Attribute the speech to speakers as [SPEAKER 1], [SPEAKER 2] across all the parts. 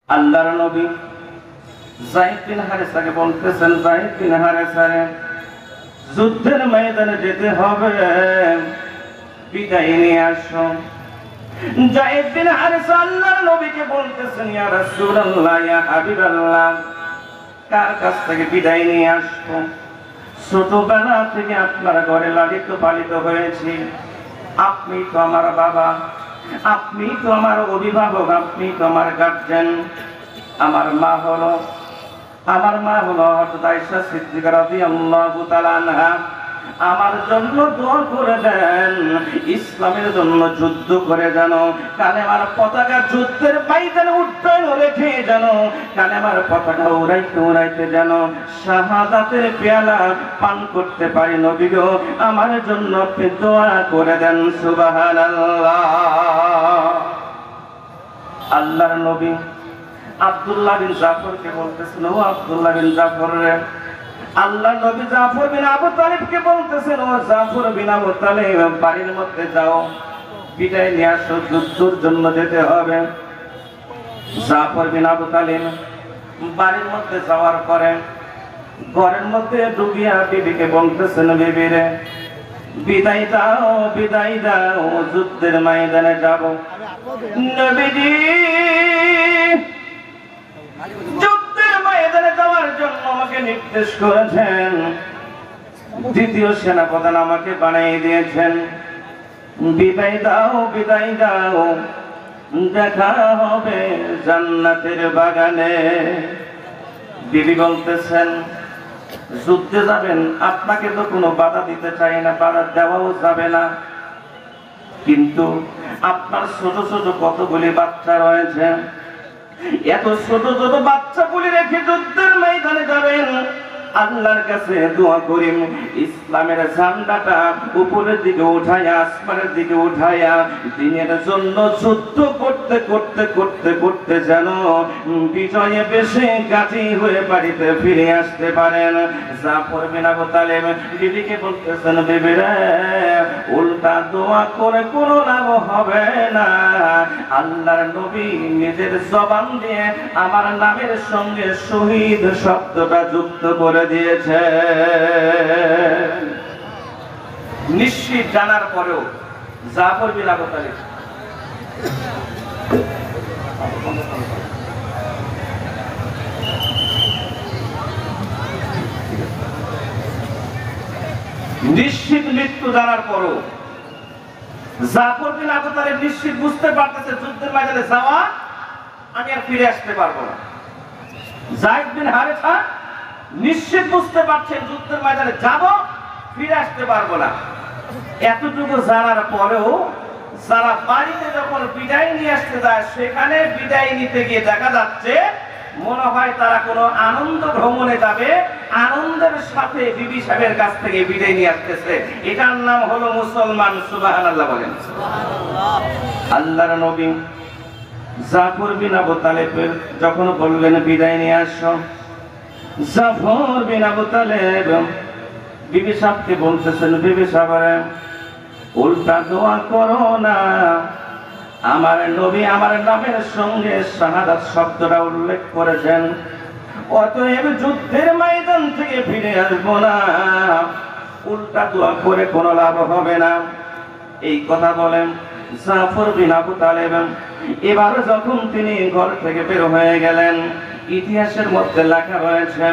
[SPEAKER 1] আল্লাহর নবী যায়েদ বিন হারেসাকে বলতেছেন, যায়েদ বিন হারেসা, যুদ্ধের ময়দানে যেতে হবে, বিদায় নিয়ে আসো। যায়েদ বিন হারেসা আল্লাহর নবীকে বলতেছেন, ইয়া রাসূলুল্লাহ, ইয়া হাবিবাল্লাহ, কার কাছ থেকে বিদায় নিয়ে আসবো? ছোটবেলা থেকে আপনার ঘরে লালিত পালিত হয়েছি, আপনি তো আমার বাবা, আপনি তো আমার অভিভাবক, আপনি তো আমার গার্জিয়ান। আমার মা হলো হযরত আয়েশা সিদ্দিকা রাদিয়াল্লাহু তাআলা আনহা। আমার জন্য দোয়া করে দেন, ইসলামের জন্য যুদ্ধ করে যেন কালেমার পতাকা যুদ্ধের ময়দানে উড্ডয়ন রেখে যেন কালেমার পতাকা উড়াইতে উড়াইতে যেন শাহাদাতের পেয়ালা পান করতে পারি। নবী গো, আমার জন্য আপনি দোয়া করে দেন। সুবহানাল্লাহ। আল্লাহর নবী আব্দুল্লাহ বিন জাফরকে বলতেছেন, ও আব্দুল্লাহ বিন জাফর রে, আল্লাহ নবী জাফর বিন আবু তালিবকে বলতেছেন, ও জাফর বিন আবু তালিব, বাড়ির মধ্যে যাও, বিদায় নিয়ে আসো, যুদ্ধের জন্য যেতে হবে। জাফর বিন আবু তালিব বাড়ির মধ্যে যাওয়ার পরে ঘরের মধ্যে ঢুকিয়া বিবিকে বলতেছেন, বিবি রে, বিদায় দাও, বিদায় দাও, যুদ্ধের ময়দানে যাব। নবীজি যুদ্ধের ময়দানে যাওয়ার জন্য আমাকে নির্দেশ করেছেন, দ্বিতীয় সেনাপ্রধান আমাকে বানিয়ে দিয়েছেন। বিদায় দাও, বিদায় দাও, দেখা হবে জান্নাতের বাগানে। বিবি বলতেছেন, যুদ্ধে যাবেন, আপনাকে তো কোনো বাধা দিতে চাই না, বাধা দেওয়াও যাবে না, কিন্তু আপনার ছোট ছোট কতগুলি বাচ্চা রয়েছে, এত ছোট ছোট বাচ্চাগুলি রেখে যুদ্ধের ময়দানে যাবেন। আল্লাহর কাছে দোয়া করিম, ইসলামের ঝান্ডাটা উপরের দিকে উঠাইয়া, আসমানের দিকে উঠাইয়া, দিনের জন্য যুদ্ধ করতে করতে করতে করতে যেন বিজয়ে বেশে গাজী হয়ে বাড়িতে ফিরে আসতে পারেন। জাফর বিন আবু তালিব বিবিকে বলতেছেন, বিবি রে, উল্টা দোয়া করে কোনো লাভ হবে না। আল্লাহর নবী নিজের জবান দিয়ে আমার নামের সঙ্গে শহীদ শব্দটা যুক্ত করে দিয়েছে। নিশ্চিত জানার পরেও জাফর বিন আবু তালিব নিশ্চিত মৃত্যু জানার পরও জাফর বিন আবু তালিব নিশ্চিত বুঝতে পারতেছে, যুদ্ধের ময়দানে যাওয়া আমি আর ফিরে আসতে পারবো না। যায়েদ বিন হারেসা নিশ্চিত বুঝতে পারছেন, যুদ্ধের ময়দানে যাব, ফিরে আসতে পারবো না। এতটুকু জানার পরেও যারা বাড়িতে যখন বিদায় নিয়ে আসতে যায়, সেখানে বিদায় নিতে গিয়ে দেখা যাচ্ছে মনে হয় তারা কোনো আনন্দ ভ্রমণে যাবে, আনন্দের সাথে বিবি সাহেবের কাছ থেকে বিদায় নিয়ে আসতেছে। এটার নাম হলো মুসলমান। সুবহানাল্লাহ বলেন। আল্লাহর নবী জাফর বিন আবু তালিবের যখন বললেন বিদায় নিয়ে আসো, জাফর বিন আবু তালিব বিবি সাহেবকে বলতেছেন, বিবি সাহেব, উল্টা দোয়া করো না, আমার নবী আমার নামের সঙ্গে শাহাদাত শব্দটা উল্লেখ করেছেন, অতএব যুদ্ধের ময়দান থেকে ফিরে আসবো না, উল্টা দোয়া করে কোনো লাভ হবে না। এই কথা বলেন জাফর বিন আবু তালিব। এবার যখন তিনি ঘর থেকে বের হয়ে গেলেন, ইতিহাসের মধ্যে লেখা রয়েছে,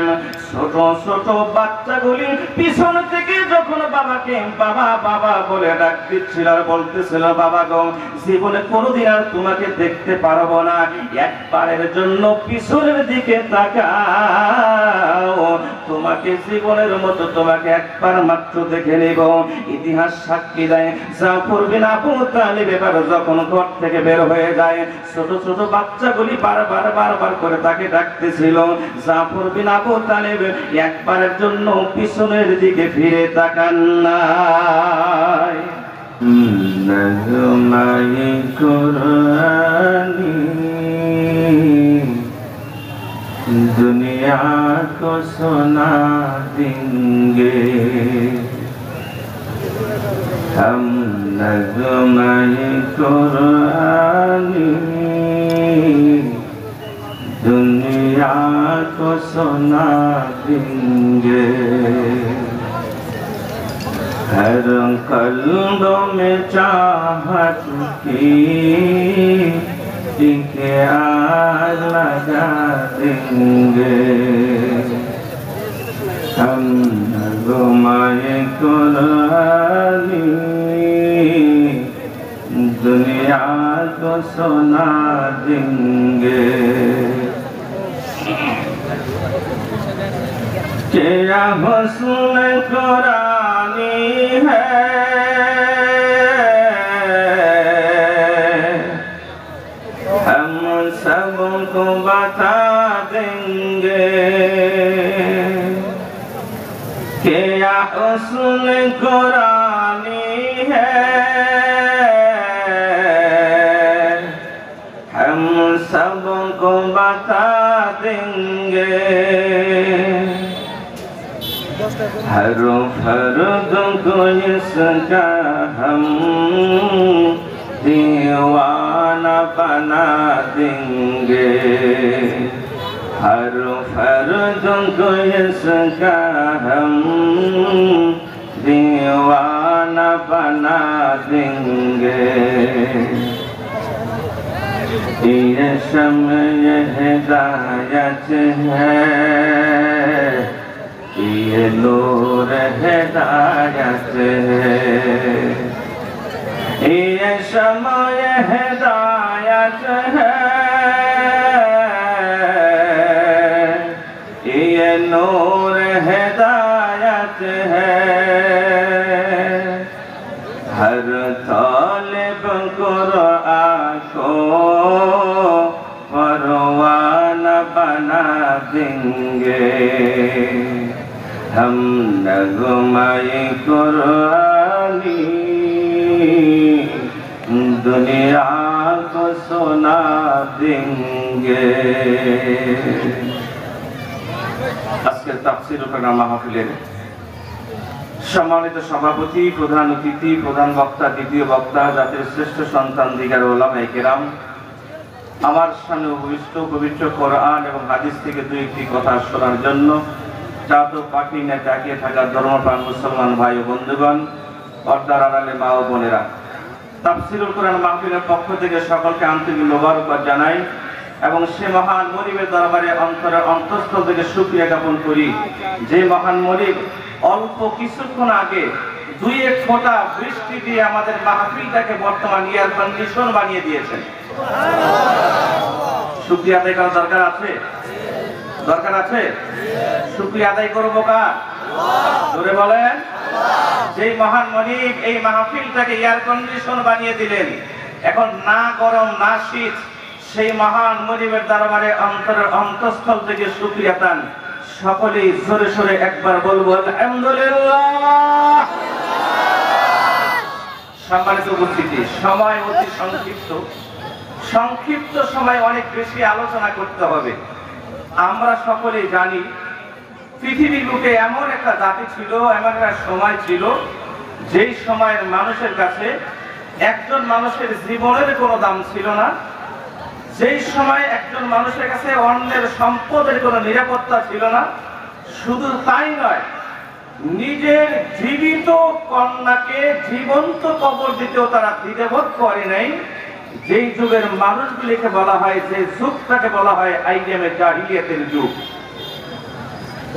[SPEAKER 1] ছোট ছোট বাচ্চাগুলি পিছন থেকে যখন বাবাকে বাবা বাবা বলে ডাক দিচ্ছিল আর বলতেছিল, বাবা গো, জীবনে কোনোদিন আর তোমাকে দেখতে পারবো না, একবারের জন্য পিছনের দিকে তাকাও, তোমাকে জীবনের মতো তোমাকে একবার মাত্র দেখে নিব। ইতিহাস সাক্ষী দেয়, জাফর বিন আবু তালিব এবার যখন ঘর থেকে বের হয়ে যায়, ছোট ছোট বাচ্চাগুলি বারবার বারবার করে তাকে ডাকতেছিল। জাফর বিন আবু তালিব একবারের জন্য পিছনের দিকে ফিরে তাকান নাই। নগমায়ে কুরআনি দুনিয়া কো সুনা দেंगे, हम नगमाয়ে कुरानी दुनिया को सुना देंगे। हर कल्ब में चाहत की आग लगा देंगे। हम नगमाए कुरानी दुनिया को सुना देंगे। क्या हुस्न कुरानी है, हम सबको बता देंगे। क्या हुस्न कुरानी है, हम सबको बता देंगे। हर फर्द को इसका हम दीवाना बना देंगे। हर फर्द को इसका हम दीवाना बना देंगे। ये समय हिदायत है, ये नूर हिदायत है। ये समय हिदायत है, ये नूर हिदायत है। हर तालिब कुरान को परवाना बना देंगे। हम नगमाए कुरानी दुनिया को सुना देंगे। আজকের তাফসীর প্রোগ্রাম মাহফিলের সম্মানিত সভাপতি, প্রধান অতিথি, প্রধান বক্তা, দ্বিতীয় বক্তা, জাতির শ্রেষ্ঠ সন্তান দিগার ওলামায়ে কেরাম, আমার সামনে উপবিষ্ট পবিত্র কোরআন এবং হাদিস থেকে দুই একটি কথা শোনার জন্য চাঁদ পাখি নিয়ে তাকিয়ে থাকা ধর্মপ্রাণ মুসলমান ভাই ও বন্ধুগণ, পর্দার আড়ালে মা ও বোনেরা, তাফসীরুল কোরআন মাহফিলের পক্ষ থেকে সকলকে আন্তরিক মোবারকবাদ জানাই এবং সে মহান মনিবের দরবারে অন্তরের অন্তঃস্থল থেকে শুকরিয়া জ্ঞাপন করি যে মহান মনিব অল্প কিছুক্ষণ আগে দুই এক ফোঁটা বৃষ্টি দিয়ে আমাদের মাহফিলটাকে বর্তমান এয়ার কন্ডিশন বানিয়ে দিয়েছেন। শুকরিয়া আদায় করার দরকার আছে, দরকার আছে। শুকরিয়া আদায় করবো কার? জোরে বলেন। যেই মহান মনিব এই মাহফিলটাকে এয়ার কন্ডিশন বানিয়ে দিলেন, এখন না গরম না শীত, সেই মহান মনিবের দরবারে অন্তরের অন্তঃস্থল থেকে শুকরিয়া দান। সকলেই জোরে সোরে একবার বলবো আলহামদুলিল্লাহ। সম্মানিত উপস্থিতি, সময় অতি সংক্ষিপ্ত, সংক্ষিপ্ত সময় অনেক বেশি আলোচনা করতে হবে। আমরা সকলেই জানি পৃথিবীর বুকে এমন একটা জাতি ছিল, এমন একটা সময় ছিল যেই সময়ের মানুষের কাছে একজন মানুষের জীবনের কোনো দাম ছিল না। যেই সময় একজন মানুষের কাছে অন্যের সম্পদের কোনো নিরাপত্তা ছিল না। শুধু তাই নয়, নিজের জীবিত কন্যাকে জীবন্ত কবর দিতেও তারা দ্বিধাবোধ করে নাই। যেই যুগের মানুষগুলিকে বলা হয়, যে যুগটাকে বলা হয় আইয়ামে জাহিলিয়াতের যুগ,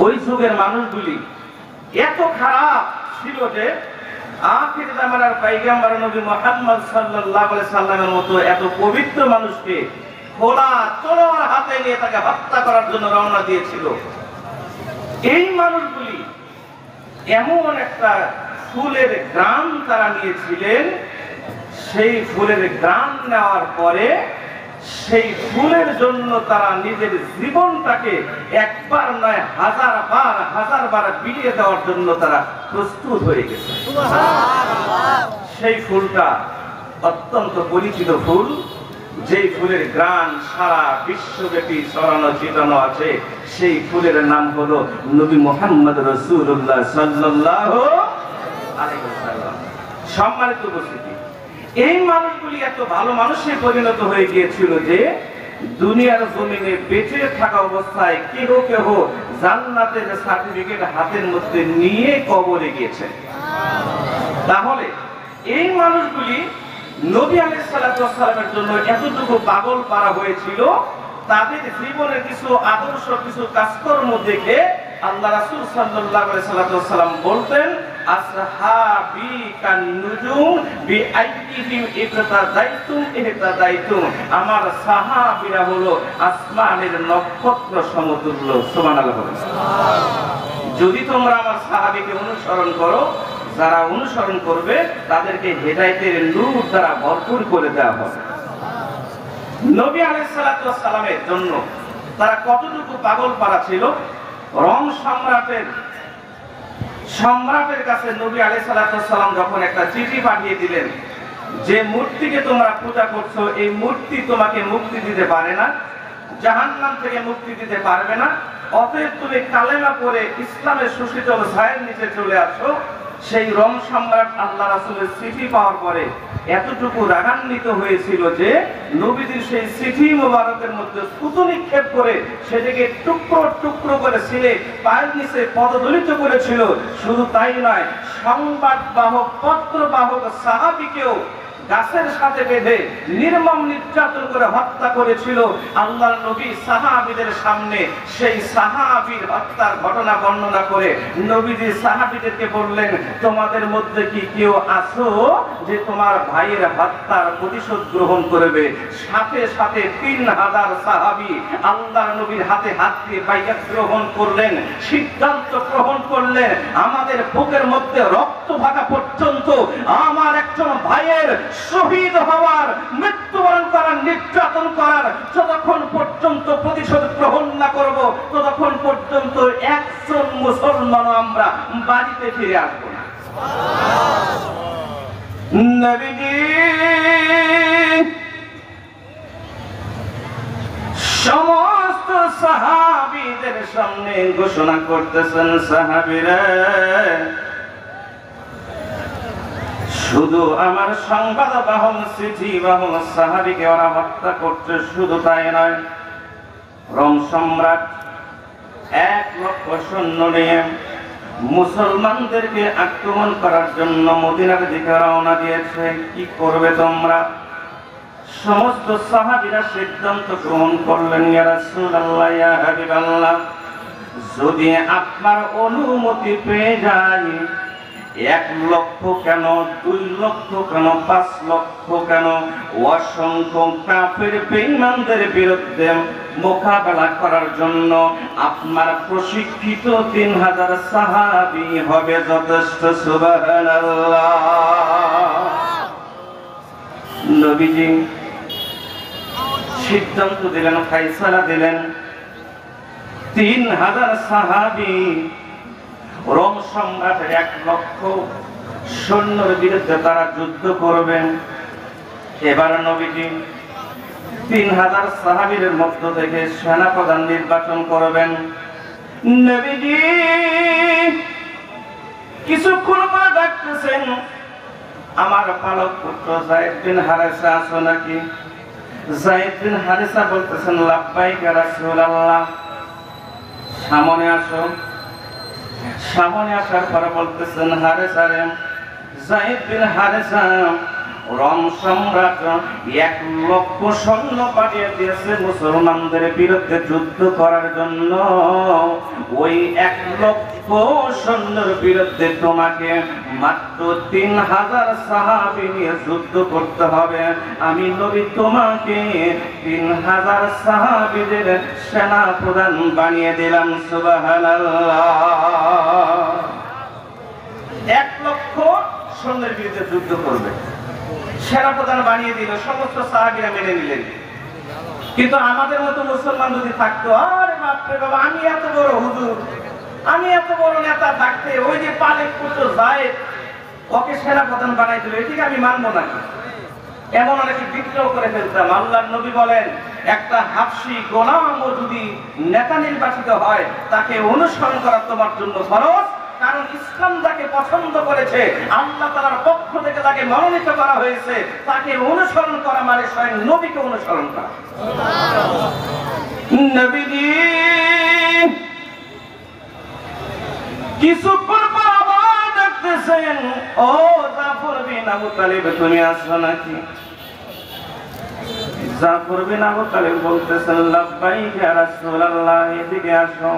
[SPEAKER 1] ওই যুগের মানুষগুলি এত খারাপ ছিল যে আখির জামানার পয়গম্বর নবী মুহাম্মদ সাল্লাল্লাহু আলাইহি সাল্লামের মতো এত পবিত্র মানুষকে খোলা তলোয়ার হাতে নিয়ে তাকে হত্যা করার জন্য রওনা দিয়েছিল। এই মানুষগুলি এমন একটা ফুলের গ্রাম তারা নিয়েছিলেন, সেই ফুলের গ্রাম নেওয়ার পরে সেই ফুলের জন্য তারা নিজের জীবনটাকে একবার নয় হাজার বার বিলিয়ে দেওয়ার জন্য তারা প্রস্তুত হয়ে গেছে। সেই ফুলটা অত্যন্ত পরিচিত ফুল, যেই ফুলের ঘ্রাণ সারা বিশ্বব্যাপী ছড়ানো ছিটানো আছে। সেই ফুলের নাম হলো নবী মুহাম্মদ রাসূলুল্লাহ সাল্লাল্লাহু আলাইহি ওয়াসাল্লাম। সম্মানিত উপস্থিতি, এই মানুষগুলি এত ভালো মানুষে পরিণত হয়ে গিয়েছিল যে দুনিয়ার জমিনে বেঁচে থাকা অবস্থায় কেহ কেহ জান্নাতের সার্টিফিকেট হাতের মধ্যে নিয়ে কবরে গিয়েছে। তাহলে এই মানুষগুলি নবী আলাইহিস সালাতু ওয়াস সালামের জন্য এতটুকু পাগল পারা হয়েছিল, তাদের জীবনের কিছু আদর্শ, কিছু কাজকর্ম দেখে আল্লাহ রাসূল সাল্লাল্লাহু আলাইহি সাল্লাম বলতেন, আসহাবি কান নুজুম বিআইহিম ইকতাদাইতুম ইহতাদাইতুম, আমার সাহাবীরা হলো আসমানের নক্ষত্র সমতুল্য। সুবহানাল্লাহ। যদি তোমরা আমার সাহাবীকে অনুসরণ করো, যারা অনুসরণ করবে তাদেরকে হেদায়েতের নূর দ্বারা ভরপুর করে দেওয়া হবে। নবী আলাইহিস সালাতু ওয়াস সালামের জন্য তারা কতটুকু পাগল পারা ছিল। রোম সম্রাটের কাছে নবী আলাইহিস সালাতু ওয়াস সালাম যখন একটা চিঠি পাঠিয়ে দিলেন যে মূর্তিকে তোমরা পূজা করছো, এই মূর্তি তোমাকে মুক্তি দিতে পারে না, জাহান্নাম থেকে মুক্তি দিতে পারবে না, অতএব তুমি কালেমা পড়ে ইসলামের সুশীতল ছায়ের নিচে চলে আসো। সেই রোম সম্রাট আল্লাহ রাসূলের চিঠি পাওয়ার পরে এতটুকু রাগান্বিত হয়েছিল যে নবীজির সেই চিঠি মোবারকের মধ্যে থুতু নিক্ষেপ করে সেটাকে টুকরো টুকরো করে ছিলে পায়ের নিচে পদদলিত করেছিল। শুধু তাই নয়, সংবাদ বাহক, পত্র বাহক সাহাবীকেও গাছের সাথে বেঁধে নির্মম নির্যাতন করে হত্যা করেছিল। আল্লাহর নবী সাহাবীদের সামনে সেই সাহাবীর হত্যার ঘটনা বর্ণনা করে নবীজি সাহাবীদেরকে বললেন, তোমাদের মধ্যে কি কেউ আছো যে তোমার ভাইয়ের হত্যার প্রতিশোধ গ্রহণ করবে? সাথে সাথে 3000 সাহাবী আল্লাহর নবীর হাতে হাত দিয়ে বাইয়াত গ্রহণ করলেন, সিদ্ধান্ত গ্রহণ করলেন, আমাদের বুকের মধ্যে রক্ত ভাগা পর্যন্ত আমার একজন ভাইয়ের শহীদ হওয়ার, মৃত্যুবরণ করার, নির্যাতন করার যতক্ষণ পর্যন্ত প্রতিশোধ গ্রহণ না করব, ততক্ষণ পর্যন্ত একজন মুসলমানও আমরা বাড়িতে ফিরে আসবো না। নবীজি সমস্ত সাহাবীদের সামনে ঘোষণা করতেছেন, সাহাবীরা শুধু আমার সংবাদ বাহন, চিঠি বাহন সাহাবীকে ওরা হত্যা করছে, শুধু তাই নয়, রোম সম্রাট 1 লক্ষ সৈন্য নিয়ে মুসলমানদেরকে আক্রমণ করার জন্য মদিনার দিকে রওনা দিয়েছে। কি করবে তোমরা? সমস্ত সাহাবীরা সিদ্ধান্ত গ্রহণ করলেন, ইয়া রাসূলুল্লাহ, ইয়া হাবিবাল্লাহ, যদি আপনার অনুমতি পেয়ে যাই 1 লক্ষ কেন, 2 লক্ষ কেন, 5 লক্ষ কেন, অসংখ্য কাফের বেঈমানদের বিরুদ্ধে মোকাবেলা করার জন্য আপনার প্রশিক্ষিত 3000 সাহাবী হবে যথেষ্ট। সুবহানাল্লাহ। নবীজি সিদ্ধান্ত দিলেন, ফায়সালা দিলেন, 3000 সাহাবী রোম সম্রাটের 1 লক্ষ সৈন্যের বিরুদ্ধে তারা যুদ্ধ করবেন। এবার নবীজি 3000 সাহাবীর মধ্য থেকে সেনাপ্রধান নির্বাচন করবেন। নবীজি কিছুক্ষণ পর ডাকতেছেন, আমার পালক পুত্র যায়েদ বিন হারেসা আছো নাকি? যায়েদ বিন হারেসা বলতেছেন, লাব্বাইক ইয়া রাসূলুল্লাহ। সামনে আসো। সামনে আসার পরে বলতেছেন, হারেসা রে, যায়েদ বিন হারেসা, রোম সম্রাট 1 লক্ষ সৈন্য পাঠিয়ে দিয়েছে মুসলমানদের বিরুদ্ধে যুদ্ধ করার জন্য। ওই 1 লক্ষ সৈন্যের বিরুদ্ধে তোমাকে মাত্র 3000 সাহাবী নিয়ে যুদ্ধ করতে হবে। আমি নবী তোমাকে 3000 সাহাবীদের সেনা প্রধান বানিয়ে দিলাম। সুবহানাল্লাহ। 1 লক্ষ সৈন্যের বিরুদ্ধে যুদ্ধ করবে, সেনাপ্রধান বানিয়ে দিল। সমস্ত সাহাবীরা মেনে নিলেন। কিন্তু আমাদের মতো মুসলমান যদি থাকতো, আরে বাপরে বাবা, আমি এত বড় হুজুর, আমি এত বড় নেতা থাকতে ওই যে পালেক পুত্র যায়েদ ওকে সেনাপ্রধান বানাই দিল, এটিকে আমি মানবো না। এমন অনেকে বিদ্রোহ করে ফেলতাম। আল্লাহর নবী বলেন, একটা হাবশী গোলামও যদি নেতা নির্বাচিত হয় তাকে অনুসরণ করা তোমার জন্য ফরজ, কারণ ইসলাম যাকে পছন্দ করেছে, আল্লাহ তাআলার পক্ষ থেকে যাকে মনোনীত করা হয়েছে, তাকে অনুসরণ করা মানে স্বয়ং নবীকে অনুসরণ করা। নবীজি কিছুক্ষণ পর আবার ডাকতেছেন, ও জাফর বিন আবু তালিব, তুমি আসো নাকি? জাফর বিন আবু তালিব বলতেছেন, লাব্বাইক ইয়া রাসূলুল্লাহ, এদিকে আসো।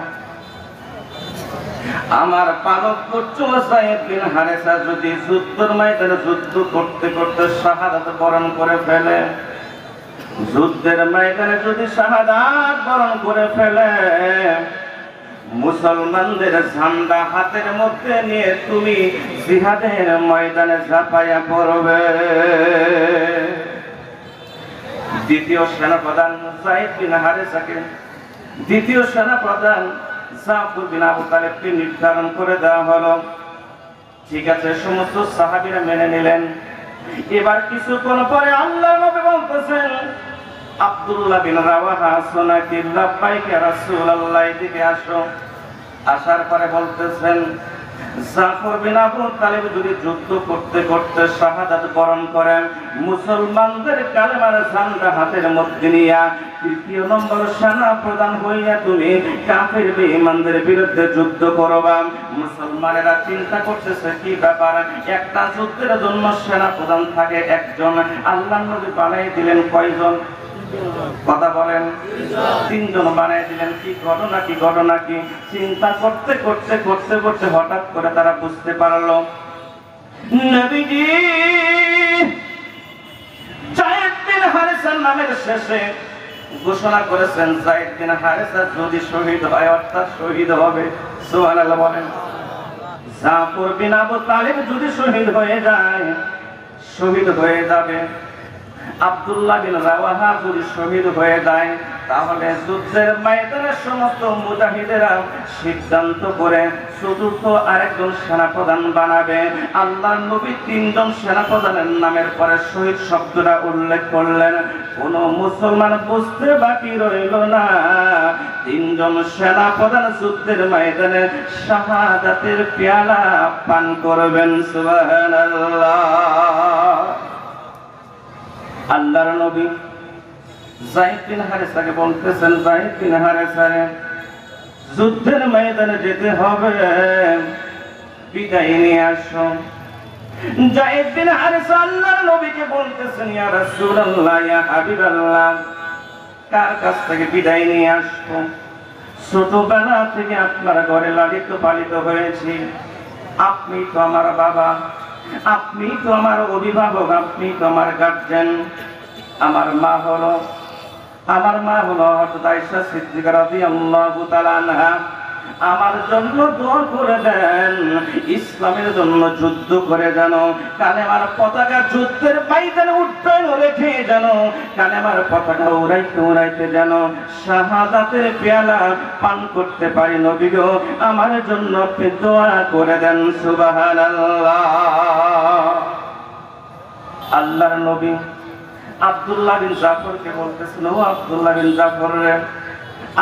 [SPEAKER 1] আমার পালক পুত্র যায়েদ বিন হারেসা যদি যুদ্ধের ময়দানে যুদ্ধ করতে করতে শাহাদাত বরণ করে ফেলে, যুদ্ধের ময়দানে যদি শাহাদাত বরণ করে ফেলে, মুসলমানদের ঝান্ডা হাতের মধ্যে নিয়ে তুমি জিহাদের ময়দানে ঝাঁপাইয়া পড়বে। দ্বিতীয় সেনাপ্রধান যায়েদ বিন হারেসাকে, দ্বিতীয় সেনাপ্রধান জাফর বিন আবু তালিবকে নির্ধারণ করে দেওয়া হলো। ঠিক আছে, সমস্ত সাহাবীরা মেনে নিলেন। এবার কিছুক্ষণ পরে আল্লাহর নবী বলতেছেন, আব্দুল্লাহ বিন রাওয়াহা, আসো নাকি? লাব্বাইক ইয়া রাসূলুল্লাহ, এদিকে আসো। আসার পরে বলতেছেন, জাফর বিন আবু তালিব যদি যুদ্ধ করতে করতে শাহাদাত বরণ করেন, মুসলমানদের কালেমার ঝান্ডা হাতের মধ্যে নিয়া তৃতীয় নম্বর সেনা প্রধান হইয়া তুমি কাফের বেঈমানদের বিরুদ্ধে যুদ্ধ করবা। মুসলমানেরা চিন্তা করতেছে কি ব্যাপার, একটা যুদ্ধের জন্য সেনা প্রধান থাকে একজন, আল্লাহর নবী বানাই দিলেন কয়জন? কথা বলেন, তিনজন বানাই দিলেন। কি ঘটনা, কি ঘটনা কি? চিন্তা করতে করতে করতে করতে হঠাৎ করে তারা বুঝতে পারলো, নবীজি যায়েদ বিন হারেসার নামের শেষে ঘোষণা করেছেন, যায়েদ বিন হারেসা যদি শহীদ হয়, অর্থাৎ শহীদ হবে। সুবহানাল্লাহ বলেন। জাফর বিন আবু তালিব যদি শহীদ হয়ে যায়, শহীদ হয়ে যাবে। আব্দুল্লাহ বিন রাওয়াহা যদি শহীদ হয়ে যায়, তাহলে যুদ্ধের ময়দানে সমস্ত মুজাহিদেরা সিদ্ধান্ত করে চতুর্থ আরেকজন সেনাপ্রধান বানাবে। আল্লাহর নবী তিনজন সেনাপ্রধানের নামের পরে শহীদ শব্দটা উল্লেখ করলেন। কোন মুসলমান বুঝতে বাকি রইল না, তিনজন সেনাপ্রধান যুদ্ধের ময়দানে শাহাদাতের পেয়ালা পান করবেন। সুবহানাল্লাহ। আল্লাহর নবী যায়েদ বিন হারেসাকে বলতেছেন, যায়েদ বিন হারেসা, যুদ্ধের ময়দানে যেতে হবে, বিদায় নিয়ে আসো। যায়েদ বিন হারেসা আল্লাহর নবীকে বলতেছেন, ইয়া রাসূলুল্লাহ, ইয়া হাবিবাল্লাহ, কার কাছ থেকে বিদায় নিয়ে আসবো? ছোটবেলা থেকে আপনার ঘরে লালিত পালিত হয়েছি, আপনি তো আমার বাবা, আপনি তো আমার অভিভাবক, আপনি তো আমার গার্জিয়ান। আমার মা হলো হযরত আয়েশা সিদ্দিকা রাদিয়াল্লাহু তাআলা আনহা। আমার জন্য দোয়া করে দেন, ইসলামের জন্য যুদ্ধ করে যেন কালেমার পতাকা যুদ্ধের ময়দানে উড্ডয়ন রেখে যেন কালেমার পতাকা উড়াইতে উড়াইতে যেন শাহাদাতের পেয়ালা পান করতে পারি। নবী গো, আমার জন্য আপনি দোয়া করে দেন। সুবহানাল্লাহ। আল্লাহর নবী আব্দুল্লাহ বিন জাফরকে বলতেছেন, ও আব্দুল্লাহ বিন জাফর রে,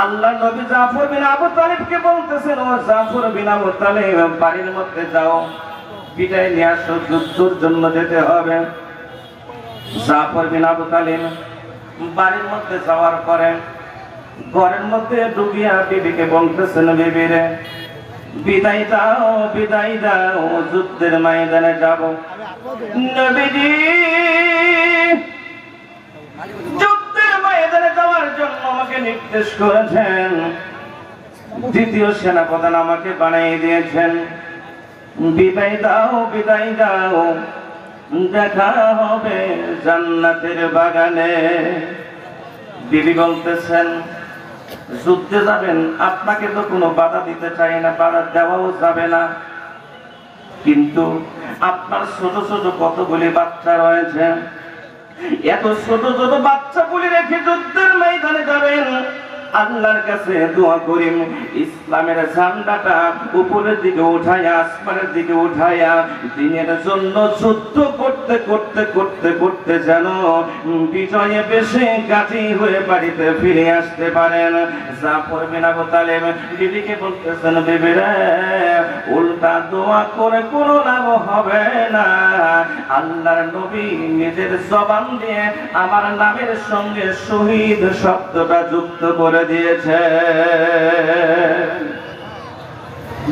[SPEAKER 1] আল্লাহ নবী জাফর বিন আবু তালিবকে বলতেছেন, ও জাফর বিন আবু তালিব, বাড়ির মধ্যে যাও, বিদায় নিয়ে আসো, যুদ্ধের জন্য যেতে হবে। জাফর বিন আবু তালিব বাড়ির মধ্যে যাওয়ার পরে ঘরের মধ্যে ঢুকিয়া বিবিকে বলতেছেন, বিবি রে, বিদায় দাও, বিদায় দাও, যুদ্ধের ময়দানে যাব। নবীজি যুদ্ধের ময়দানে যাওয়ার জন্য আমাকে নির্দেশ করেছেন, দ্বিতীয় সেনাপ্রধান আমাকে বানিয়ে দিয়েছেন। বিদায় দাও, বিদায় দাও, দেখা হবে জান্নাতের বাগানে। বিবি বলতেছেন, যুদ্ধে যাবেন, আপনাকে তো কোনো বাধা দিতে চাই না, বাধা দেওয়াও যাবে না, কিন্তু আপনার ছোট ছোট কতগুলি বাচ্চা রয়েছে, এত ছোট ছোট বাচ্চাগুলি রেখে যুদ্ধের ময়দানে যাবেন, আল্লাহর কাছে দোয়া করি ইসলামের ঝান্ডাটা উপরের দিকে উঠায়া আসমানের দিকে উঠায়া দিনের জন্য যুদ্ধ করতে করতে করতে করতে যেন বিজয়ে বেশে গাজী হয়ে বাড়িতে ফিরে আসতে পারেন। জাফর বিন আবু তালেব বিবিকে বলতেছেন, বিবি রে, উল্টা দোয়া করে কোনো লাভ হবে না। আল্লাহর নবী নিজের জবান দিয়ে আমার নামের সঙ্গে শহীদ শব্দটা যুক্ত করে দিয়েছে।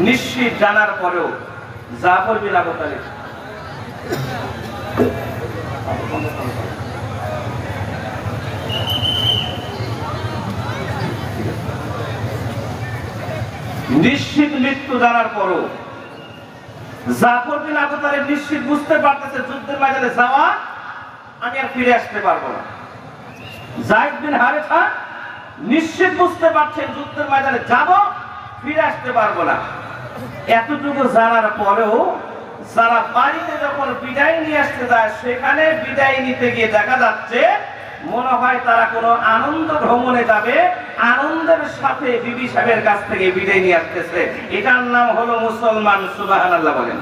[SPEAKER 1] নিশ্চিত জানার পরেও জাফর বিন আবু তালেব নিশ্চিত মৃত্যু জানার পরও জাফর বিন আবু তালেব নিশ্চিত বুঝতে পারতেছে যুদ্ধের ময়দানে যাওয়া আমি আর ফিরে আসতে পারবো না। যায়েদ বিন হারেসা নিশ্চিত বুঝতে পারছেন যুদ্ধের ময়দানে যাব, ফিরে আসতে পারবো না। এতটুকু জানার পরেও যারা বাড়িতে যখন বিদায় নিয়ে আসতে যায়, সেখানে বিদায় নিতে গিয়ে দেখা যাচ্ছে মনে হয় তারা কোনো আনন্দ ভ্রমণে যাবে, আনন্দের সাথে বিবি সাহেবের কাছ থেকে বিদায় নিয়ে আসতেছে। এটার নাম হলো মুসলমান। সুবহানাল্লাহ বলেন।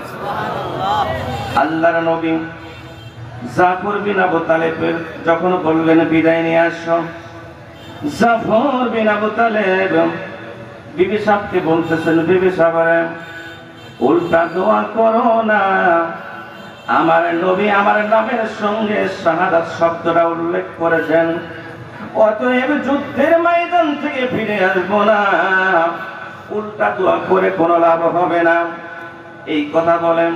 [SPEAKER 1] আল্লাহর নবী জাফর বিন আবু তালেবের যখন বললেন বিদায় নিয়ে আসো, জাফর বিন আবু তালেব বিবি সাহেবকে বলতেছেন, বিবি সাহেব উল্টা দোয়া করো না। আমার নবী আমার নামের সঙ্গে শাহাদাত শব্দটা উল্লেখ করেছেন, অতএব যুদ্ধের ময়দান থেকে ফিরে আসবো না। উল্টা দোয়া করে কোনো লাভ হবে না। এই কথা বলেন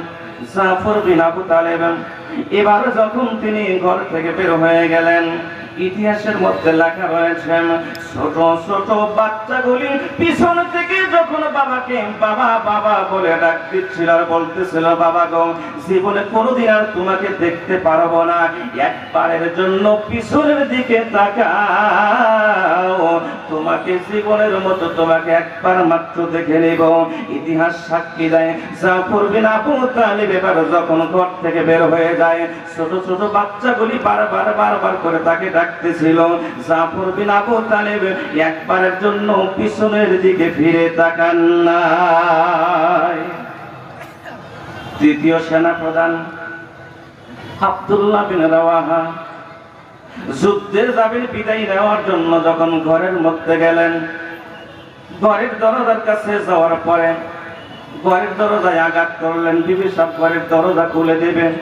[SPEAKER 1] জাফর বিন আবু তালেব। এবার যখন তিনি ঘর থেকে বের হয়ে গেলেন, ইতিহাসের মধ্যে লেখা রয়েছে ছোট ছোট বাচ্চাগুলি পিছন থেকে যখন বাবাকে বাবা বাবা বলে ডাক দিচ্ছিল আর বলতেছিল, বাবা গো, জীবনে কোনোদিন আর তোমাকে দেখতে পারবো না, একবারের জন্য পিছনের দিকে তাকাও, তোমাকে জীবনের মতো তোমাকে একবার মাত্র দেখে নিব। ইতিহাস সাক্ষী দেয় জাফর বিন আবু তালেব এবার যখন ঘর থেকে বের হয়ে যায়, ছোট ছোট বাচ্চাগুলি বারবার বারবার করে তাকে ডাকতেছিল। জাফর বিন আবু তালেব একবারের জন্য পিছনের দিকে ফিরে তাকান নাই। তৃতীয় সেনা প্রধান আব্দুল্লাহ বিন রাওয়াহা যুদ্ধের যাবেন বিদায় নেওয়ার জন্য যখন ঘরের মধ্যে গেলেন, ঘরের দরজার কাছে যাওয়ার পরে ঘরের দরজায় আঘাত করলেন। বিবি সাহেব ঘরের দরজা খুলে দেবেন,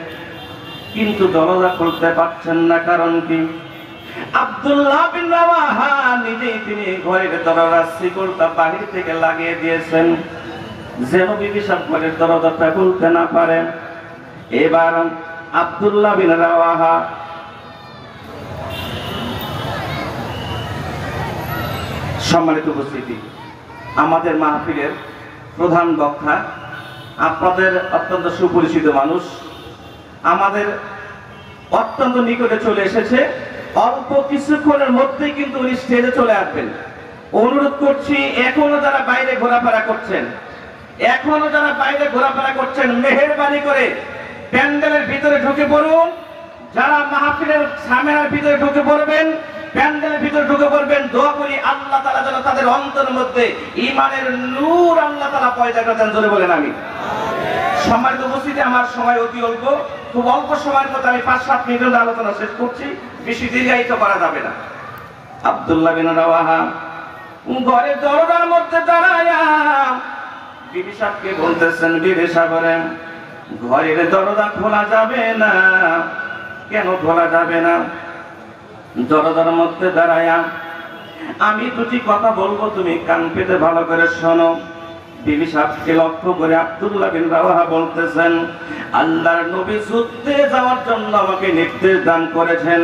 [SPEAKER 1] কিন্তু দরজা খুলতে পারছেন না। কারণ কি? আব্দুল্লাহ বিন রাওয়াহা নিজেই তিনি ঘরের দরজার শিকলটা বাহির থেকে লাগিয়ে দিয়েছেন, যেন বিবি সাহেব ঘরের দরজাটা খুলতে না পারে। এবার আব্দুল্লাহ বিন রাওয়াহা সম্মানিত উপস্থিতি, আমাদের মাহফিলের প্রধান বক্তা, আপনাদের অত্যন্ত সুপরিচিত মানুষ, আমাদের অত্যন্ত নিকটে চলে এসেছে। অল্প কিছুক্ষণের মধ্যেই কিন্তু উনি স্টেজে চলে আসবেন। অনুরোধ করছি, এখনো যারা বাইরে ঘোরাফেরা করছেন, মেহেরবানি করে প্যান্ডেলের ভিতরে ঢুকে পড়ুন। যারা মাহফিলের সামনের ভিতরে ঢুকে পড়বেন, প্যান্ডেলের ভিতরে ঢুকে পড়বেন, দোয়া করি আল্লাহ তাআলা যেন তাদের অন্তরের মধ্যে ঈমানের নূর আল্লাহ তাআলা পয়দা করেন। জোরে বলেন আমিন। সম্মানিত উপস্থিতি, আমার সময় অতি অল্প, খুব অল্প সময়ের মধ্যে আমি 5-7 মিনিটের আলোচনা শেষ করছি, বেশি দীর্ঘায়িত করা যাবে না। আব্দুল্লাহ বিন রাওয়াহা ঘরের দরজার মধ্যে দাঁড়ায়া বিবি সাহেবকে বলতেছেন, বিবি সাহেব, ঘরের দরজা খোলা যাবে না। কেন খোলা যাবে না? দরজার মধ্যে দাঁড়ায়া আমি দুটি কথা বলবো, তুমি কান পেতে ভালো করে শোনো। বিবি সাহেবকে লক্ষ্য করে আব্দুল্লাহ বিন রাওয়াহা বলতেছেন, আল্লাহর নবী যুদ্ধে যাওয়ার জন্য আমাকে নির্দেশ দান করেছেন,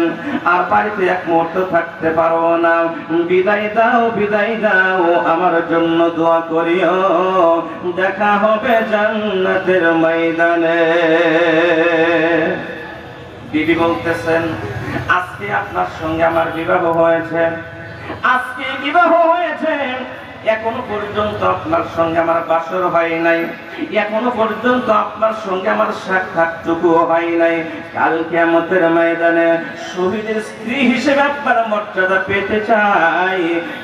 [SPEAKER 1] আর বাড়িতে এক মুহূর্ত থাকতে পারবো না। বিদায় দাও, বিদায় দাও, আমার জন্য দোয়া করিও, দেখা হবে জান্নাতের ময়দানে। বিবি বলতেছেন, আজকে আপনার সঙ্গে আমার বিবাহ হয়েছে, এখনো পর্যন্ত আপনার সঙ্গে আমার বাসর হয় নাই। এখনো পর্যন্ত আপনার সঙ্গে আমার সাক্ষাৎটুকু হয় নাই। কাল কিয়ামতের ময়দানে শহীদের স্ত্রী হিসেবে আপনার মর্যাদা পেতে চাই,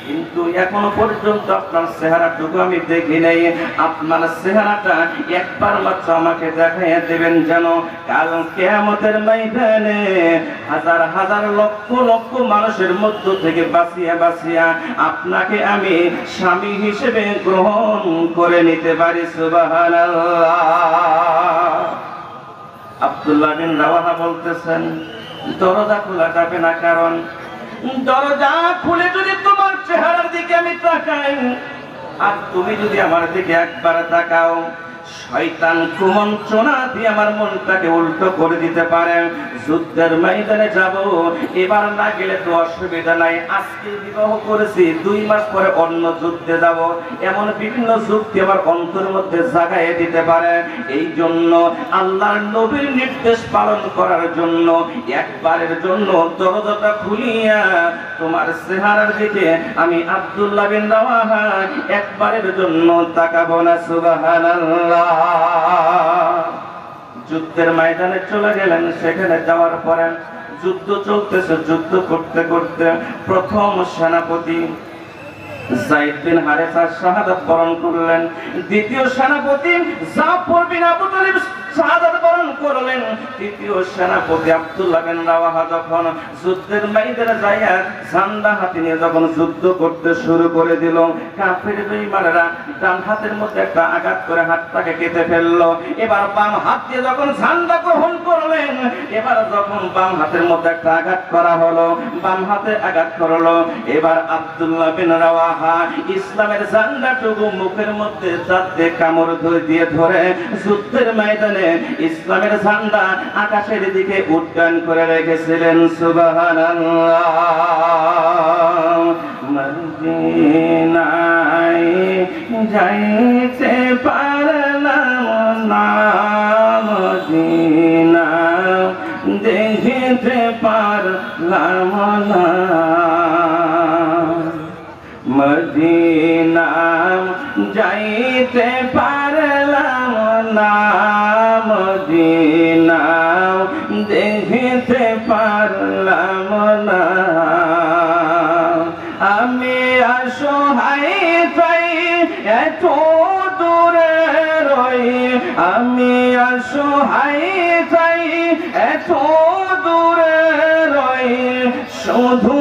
[SPEAKER 1] কিন্তু এখনো পর্যন্ত আপনার চেহারাটুকু আমি দেখি নাই। আপনার চেহারাটা একবার মাত্র আমাকে দেখাইয়া দেবেন, যেন কাল কিয়ামতের ময়দানে হাজার হাজার লক্ষ লক্ষ মানুষের মধ্য থেকে বাঁচিয়া বাঁচিয়া আপনাকে আমি স্বামী হিসেবে গ্রহণ করে নিতে পারি। সুবহানাল্লাহ। আব্দুল্লাহ বিন রাওয়াহা বলতেছেন, দরজা খোলা যাবে না, কারণ দরজা খুলে যদি তোমার চেহারার দিকে আমি তাকাই আর তুমি যদি আমার দিকে একবার তাকাও, শয়তান কুমন্ত্রণা দিয়ে আমার মনটাকে উল্টো করে দিতে পারে। যুদ্ধের ময়দানে যাব, এবার না গেলে তো অসুবিধা নাই, আজকে বিবাহ করেছি 2 মাস পরে অন্য যুদ্ধে যাব, এমন বিভিন্ন যুক্তি আমার অন্তরের মধ্যে জাগায় দিতে পারে। এই জন্য আল্লাহর নবীর নির্দেশ পালন করার জন্য একবারের জন্য দরজাটা খুলিয়া তোমার চেহারার দিকে আমি আব্দুল্লাহ বিন রাওয়াহা একবারের জন্য তাকাবো না। সুবহানাল্লাহ। যুদ্ধের ময়দানে চলে গেলেন। সেখানে যাওয়ার পরে যুদ্ধ চলতেছে, যুদ্ধ করতে করতে প্রথম সেনাপতি যায়েদ বিন হারেসা শাহাদাত বরণ করলেন। দ্বিতীয় সেনাপতি জাফর বিন আবু তালিব শাহাদাত বরণ করলেন। তৃতীয় সেনাপতি আব্দুল্লাহ বিন রাওয়াহা যখন যুদ্ধের ময়দানে যাইয়া ঝান্ডা হাতে নিয়ে যখন যুদ্ধ করতে শুরু করে দিল, কাফের বেঈমানেরা ডান হাতের মধ্যে একটা আঘাত করে হাতটাকে কেটে ফেললো। এবার বাম হাত দিয়ে যখন ঝান্ডা গ্রহণ করলেন, এবার যখন বাম হাতের মধ্যে একটা আঘাত করা হলো, বাম হাতে আঘাত করলো, এবার আব্দুল্লাহ বিন রাওয়াহা ইসলামের ঝান্ডাটুকু মুখের মধ্যে দাঁতে কামড় দিয়ে ধরে যুদ্ধের ময়দানে ইসলামের ঝান্ডা আকাশের দিকে উড্ডয়ন করে রেখেছিলেন। সুবহানাল্লাহ। মদিনায় যাইতে পারলাম না, মদিনা দেখিতে পারলাম না, মদিনা যাইতে পারলাম না, মদিনা দেখিতে পারলাম না। আমি অসহায় তাই এত দূরে রই, আমি অসহায় তাই এত দূরে রই, শুধু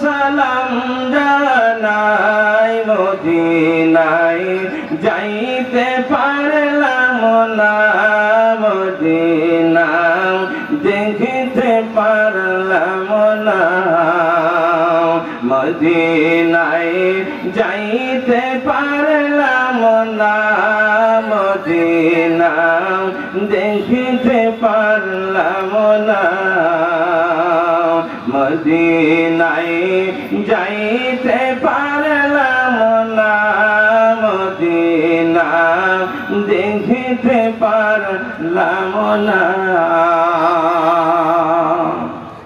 [SPEAKER 1] সালাম জানাই, মদিনায় যাইতে পারলাম না, মদিনা দেখিতে পারলাম না, মদিনায় যাইতে পারলাম না, মদিনা দেখিতে পারলাম না, মদিনায় যাইতে পারলাম না, মদিনা দেখিতে পারলাম না।